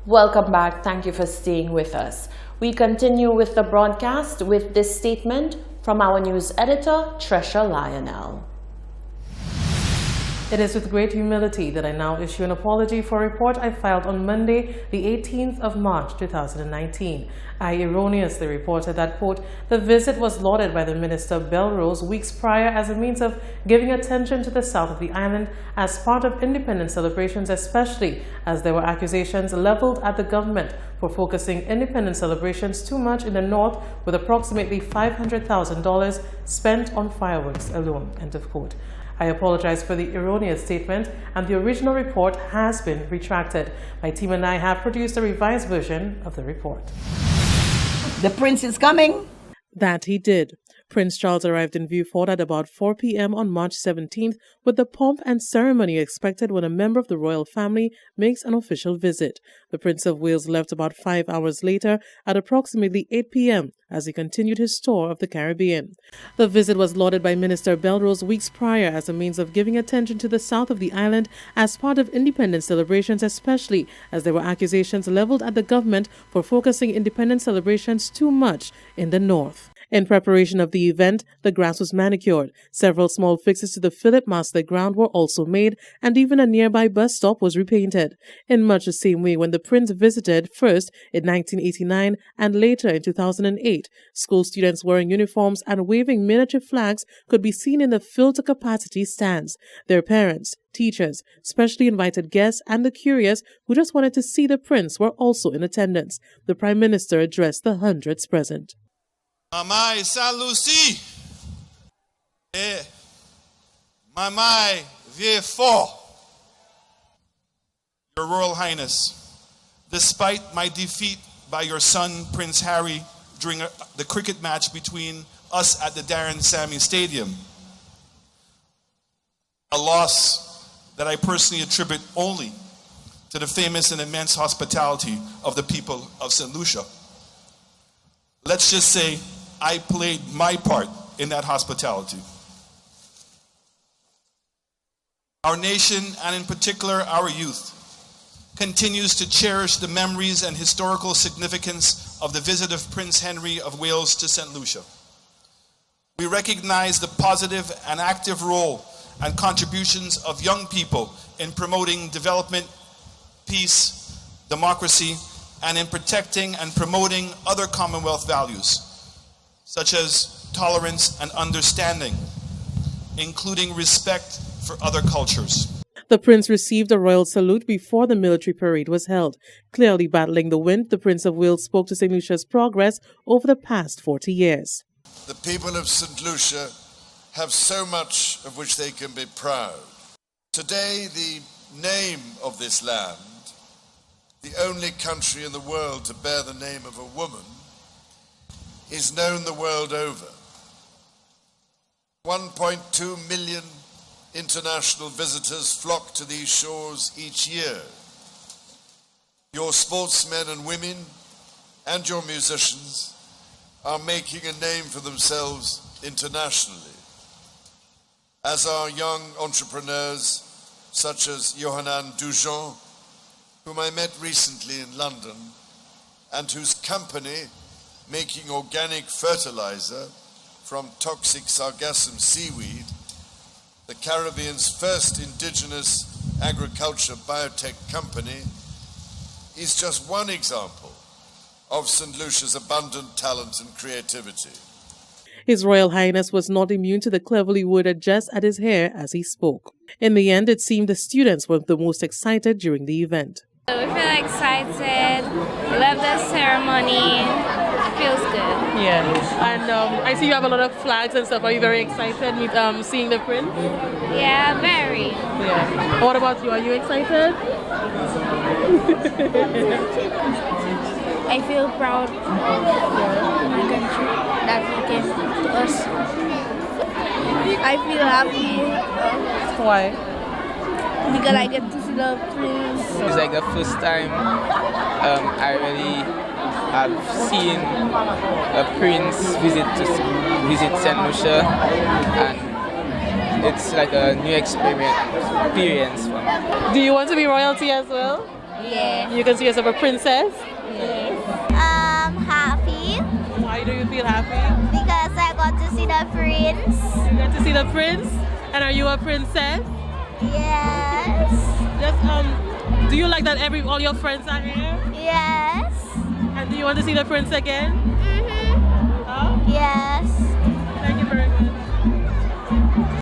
Welcome back. Thank you for staying with us. We continue with the broadcast with this statement from our news editor, Tresha Lionel. It is with great humility that I now issue an apology for a report I filed on Monday, the 18th of March, 2019. I erroneously reported that, quote, the visit was lauded by the Minister Belrose weeks prior as a means of giving attention to the south of the island as part of independence celebrations, especially as there were accusations leveled at the government for focusing independence celebrations too much in the north, with approximately $500,000 spent on fireworks alone, end of quote. I apologize for the erroneous statement, and the original report has been retracted. My team and I have produced a revised version of the report. The prince is coming. That he did. Prince Charles arrived in Vieux-Fort at about 4 p.m. on March 17th, with the pomp and ceremony expected when a member of the royal family makes an official visit. The Prince of Wales left about 5 hours later at approximately 8 p.m. as he continued his tour of the Caribbean. The visit was lauded by Minister Belrose weeks prior as a means of giving attention to the south of the island as part of independence celebrations, especially as there were accusations leveled at the government for focusing independence celebrations too much in the north. In preparation of the event, the grass was manicured. Several small fixes to the Philip Master ground were also made, and even a nearby bus stop was repainted. In much the same way when the prince visited first in 1989 and later in 2008, school students wearing uniforms and waving miniature flags could be seen in the filled-to-capacity stands. Their parents, teachers, specially invited guests, and the curious who just wanted to see the prince were also in attendance. The Prime Minister addressed the hundreds present. Mamai Saint-Lucie, Mamai Vieux-Fort, Your Royal Highness, despite my defeat by your son, Prince Harry, during the cricket match between us at the Darren Sammy Stadium, a loss that I personally attribute only to the famous and immense hospitality of the people of St. Lucia. Let's just say I played my part in that hospitality. Our nation, and in particular our youth, continues to cherish the memories and historical significance of the visit of Prince Henry of Wales to St. Lucia. We recognize the positive and active role and contributions of young people in promoting development, peace, democracy, and in protecting and promoting other Commonwealth values, such as tolerance and understanding, including respect for other cultures. The prince received a royal salute before the military parade was held. Clearly battling the wind, the Prince of Wales spoke to St. Lucia's progress over the past 40 years. The people of St. Lucia have so much of which they can be proud. Today, the name of this land, the only country in the world to bear the name of a woman, is known the world over. 1.2 million international visitors flock to these shores each year. Your sportsmen and women and your musicians are making a name for themselves internationally, as are young entrepreneurs such as Johannan Dujon, whom I met recently in London, and whose company, making organic fertilizer from toxic sargassum seaweed, the Caribbean's first indigenous agriculture biotech company, is just one example of St. Lucia's abundant talent and creativity. His Royal Highness was not immune to the cleverly worded jest at his hair as he spoke. In the end, it seemed the students were the most excited during the event. We feel excited, love the ceremony, feels good. Yeah, and I see you have a lot of flags and stuff. Are you very excited seeing the prince? Yeah, very. Yeah. What about you? Are you excited? I feel proud of my country that he came to us. I feel happy. Why? Because I get to see the prince. It's like the first time I really have seen a prince visit St. Lucia, and it's like a new experience for me. Do you want to be royalty as well? Yeah. You can see yourself a princess? Happy Why do you feel happy? because I got to see the prince. You got to see the prince? And are you a princess? Yes. Just, do you like that all your friends are here? Yes. And do you want to see the prince again? Huh? Yes. Thank you very much.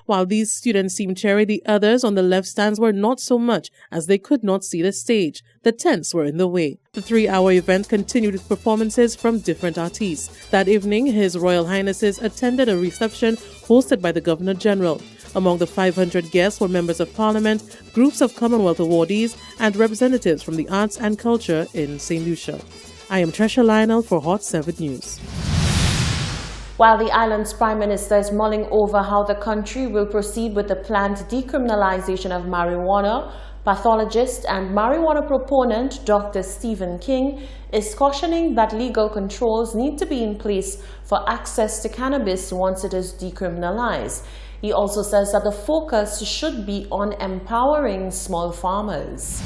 While these students seemed cheery, the others on the left stands were not so much, as they could not see the stage. The tents were in the way. The 3-hour event continued with performances from different artists. That evening, His Royal Highnesses attended a reception hosted by the Governor General. Among the 500 guests were members of Parliament, groups of Commonwealth awardees, and representatives from the arts and culture in St. Lucia. I am Tresha Lionel for Hot 7 News. While the island's Prime Minister is mulling over how the country will proceed with the planned decriminalization of marijuana, pathologist and marijuana proponent Dr. Stephen King is cautioning that legal controls need to be in place for access to cannabis once it is decriminalized. He also says that the focus should be on empowering small farmers.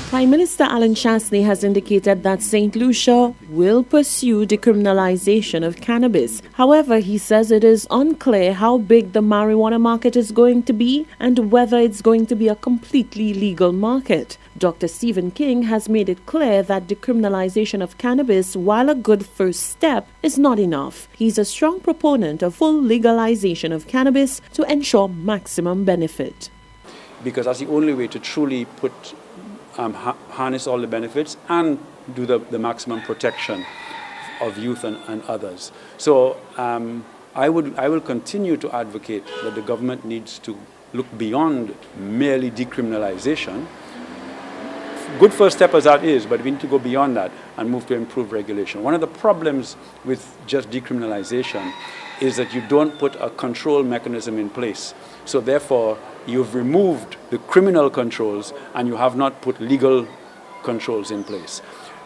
Prime Minister Alan Chasney has indicated that St. Lucia will pursue decriminalization of cannabis. However, he says it is unclear how big the marijuana market is going to be and whether it's going to be a completely legal market. Dr. Stephen King has made it clear that decriminalization of cannabis, while a good first step, is not enough. He's a strong proponent of full legalization of cannabis to ensure maximum benefit. Because that's the only way to truly harness all the benefits and do the maximum protection of youth and others. So I will continue to advocate that the government needs to look beyond merely decriminalization. Good first step as that is, but we need to go beyond that and move to improve regulation. One of the problems with just decriminalization is that you don't put a control mechanism in place. So therefore, you've removed the criminal controls and you have not put legal controls in place.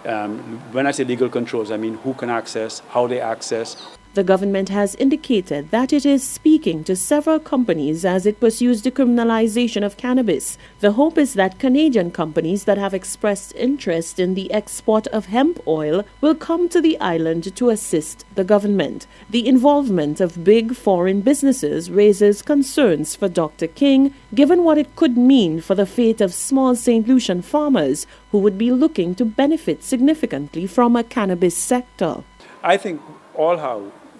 When I say legal controls, I mean who can access, how they access. The government has indicated that it is speaking to several companies as it pursues decriminalization of cannabis. The hope is that Canadian companies that have expressed interest in the export of hemp oil will come to the island to assist the government. The involvement of big foreign businesses raises concerns for Dr. King, given what it could mean for the fate of small St. Lucian farmers who would be looking to benefit significantly from a cannabis sector. I think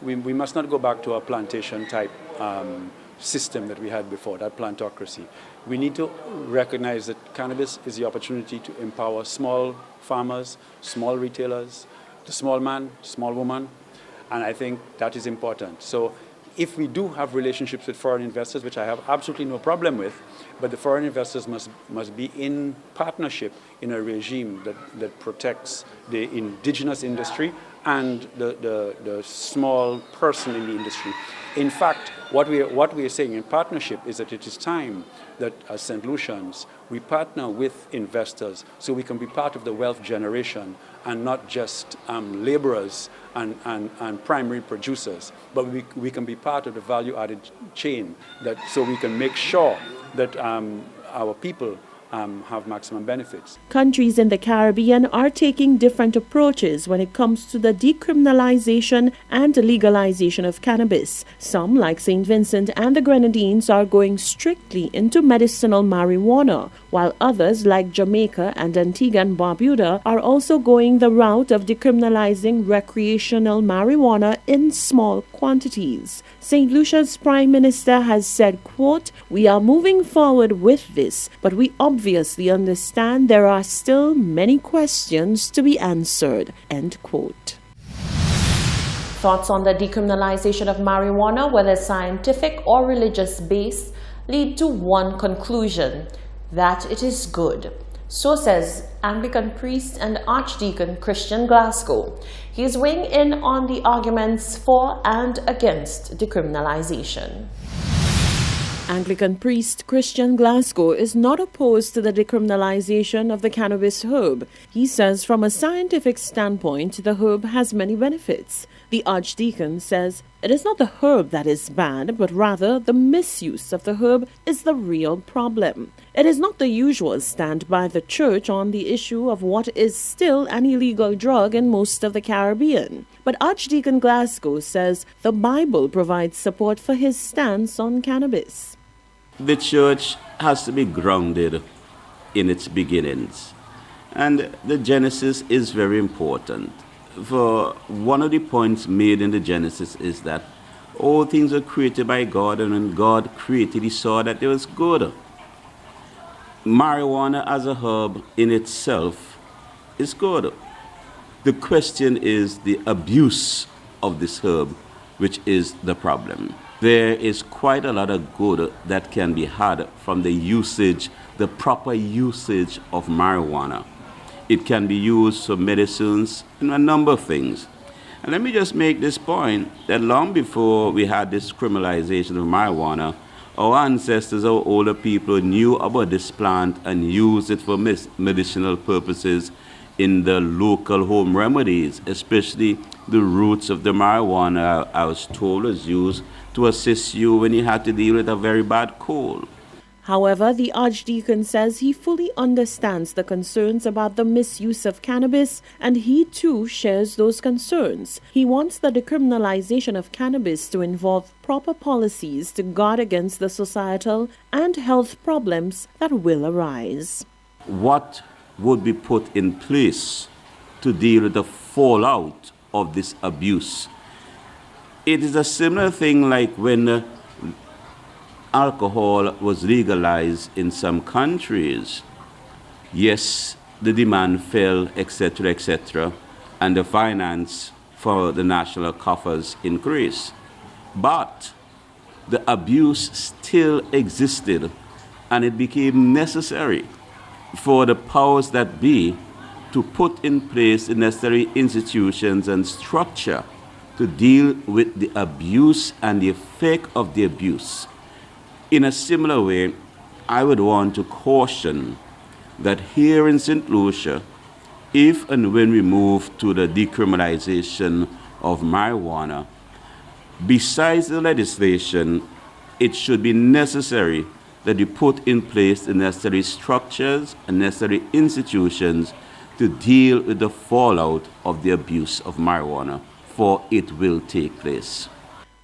we must not go back to a plantation type system that we had before, that plantocracy. We need to recognize that cannabis is the opportunity to empower small farmers, small retailers, the small man, small woman, and I think that is important. So if we do have relationships with foreign investors, which I have absolutely no problem with, but the foreign investors must be in partnership in a regime that protects the indigenous industry and the small person in the industry. In fact, what we are saying in partnership is that it is time that as St. Lucians, we partner with investors so we can be part of the wealth generation and not just laborers and primary producers, but we can be part of the value-added chain so we can make sure that our people have maximum benefits. Countries in the Caribbean are taking different approaches when it comes to the decriminalization and legalization of cannabis. Some, like St. Vincent and the Grenadines, are going strictly into medicinal marijuana, while others, like Jamaica and Antigua and Barbuda, are also going the route of decriminalizing recreational marijuana in small quantities. St. Lucia's Prime Minister has said, quote, "We are moving forward with this, but we obviously understand there are still many questions to be answered," end quote. Thoughts on the decriminalization of marijuana, whether scientific or religious based, lead to one conclusion: that it is good. So says Anglican priest and Archdeacon Christian Glasgow. He is weighing in on the arguments for and against decriminalization. Anglican priest Christian Glasgow is not opposed to the decriminalization of the cannabis herb. He says from a scientific standpoint, the herb has many benefits. The Archdeacon says It is not the herb that is bad, but rather the misuse of the herb is the real problem. It is not the usual stand by the church on the issue of what is still an illegal drug in most of the Caribbean. But Archdeacon Glasgow says the Bible provides support for his stance on cannabis. The church has to be grounded in its beginnings, and the Genesis is very important. For one of the points made in the Genesis is that all things were created by God, and when God created, he saw that it was good. Marijuana as a herb in itself is good. The question is the abuse of this herb, which is the problem. There is quite a lot of good that can be had from the usage, the proper usage of marijuana. It can be used for medicines and a number of things. And let me just make this point that long before we had this criminalization of marijuana, our ancestors, our older people knew about this plant and used it for medicinal purposes in the local home remedies, especially the roots of the marijuana, I was told, was used to assist you when you had to deal with a very bad cold. However, the Archdeacon says he fully understands the concerns about the misuse of cannabis, and he too shares those concerns. He wants the decriminalization of cannabis to involve proper policies to guard against the societal and health problems that will arise. What would be put in place to deal with the fallout of this abuse? It is a similar thing like when alcohol was legalized in some countries. Yes, the demand fell, etc., and the finance for the national coffers increased. But the abuse still existed, and it became necessary for the powers that be to put in place the necessary institutions and structure to deal with the abuse and the effect of the abuse. In a similar way, I would want to caution that here in St. Lucia, if and when we move to the decriminalization of marijuana, besides the legislation, it should be necessary that we put in place the necessary structures and necessary institutions to deal with the fallout of the abuse of marijuana, for it will take place.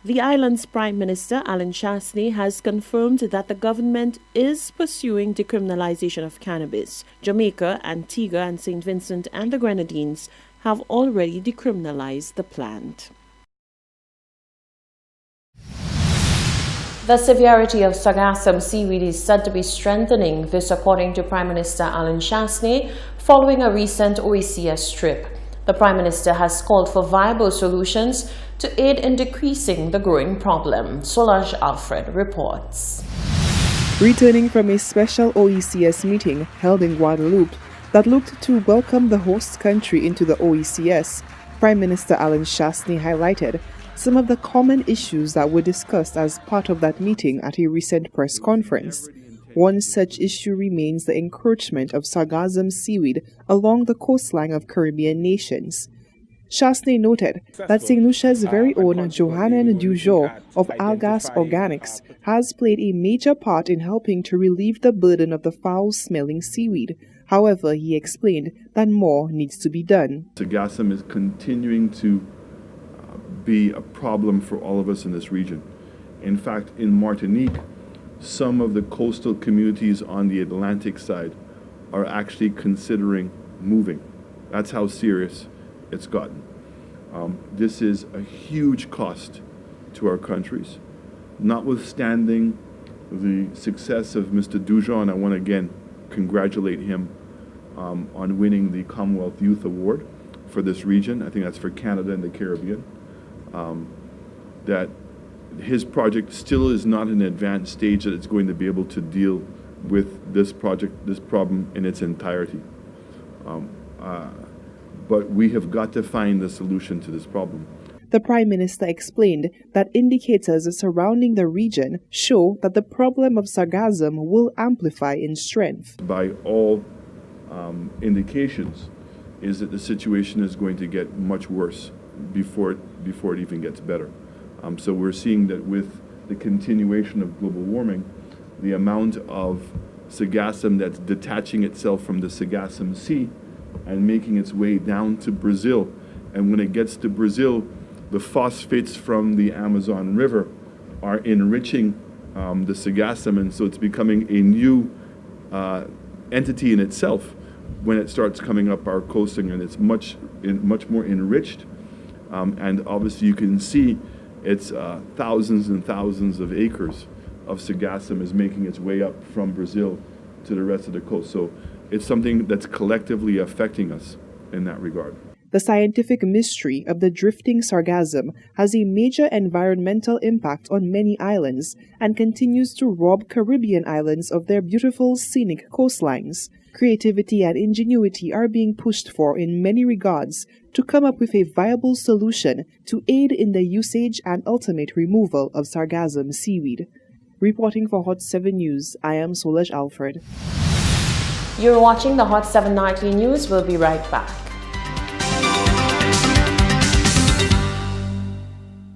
The island's Prime Minister, Alan Chasney, has confirmed that the government is pursuing decriminalization of cannabis. Jamaica, Antigua, and St. Vincent and the Grenadines have already decriminalized the plant. The severity of sargassum seaweed is said to be strengthening, this according to Prime Minister Alan Chasney, following a recent OECS trip. The Prime Minister has called for viable solutions to aid in decreasing the growing problem. Solange Alfred reports. Returning from a special OECS meeting held in Guadeloupe that looked to welcome the host country into the OECS, Prime Minister Alan Chasney highlighted some of the common issues that were discussed as part of that meeting at a recent press conference. One such issue remains the encroachment of sargassum seaweed along the coastline of Caribbean nations. Chasney noted that St. Lucia's very own Johannan Dujour of Algas Organics has played a major part in helping to relieve the burden of the foul-smelling seaweed. However, he explained that more needs to be done. Sargassum is continuing to be a problem for all of us in this region. In fact, in Martinique, some of the coastal communities on the Atlantic side are actually considering moving. That's how serious it's gotten. This is a huge cost to our countries. Notwithstanding the success of Mr. Dujon, and I want to again congratulate him on winning the Commonwealth Youth Award for this region. I think that's for Canada and the Caribbean. That his project still is not in an advanced stage that it's going to be able to deal with this problem in its entirety. But we have got to find the solution to this problem. The Prime Minister explained that indicators surrounding the region show that the problem of sargassum will amplify in strength. By all indications, is that the situation is going to get much worse before it even gets better. So we're seeing that with the continuation of global warming, the amount of sargassum that's detaching itself from the Sargassum Sea and making its way down to Brazil. And when it gets to Brazil, the phosphates from the Amazon River are enriching the sargassum, and so it's becoming a new entity in itself when it starts coming up our coasting, and it's much more enriched. And obviously you can see it's thousands and thousands of acres of sargassum is making its way up from Brazil to the rest of the coast. So it's something that's collectively affecting us in that regard. The scientific mystery of the drifting sargassum has a major environmental impact on many islands and continues to rob Caribbean islands of their beautiful scenic coastlines. Creativity and ingenuity are being pushed for in many regards to come up with a viable solution to aid in the usage and ultimate removal of sargassum seaweed. Reporting for Hot 7 News, I am Solaj Alfred. You're watching the Hot 7 Nightly News. We'll be right back.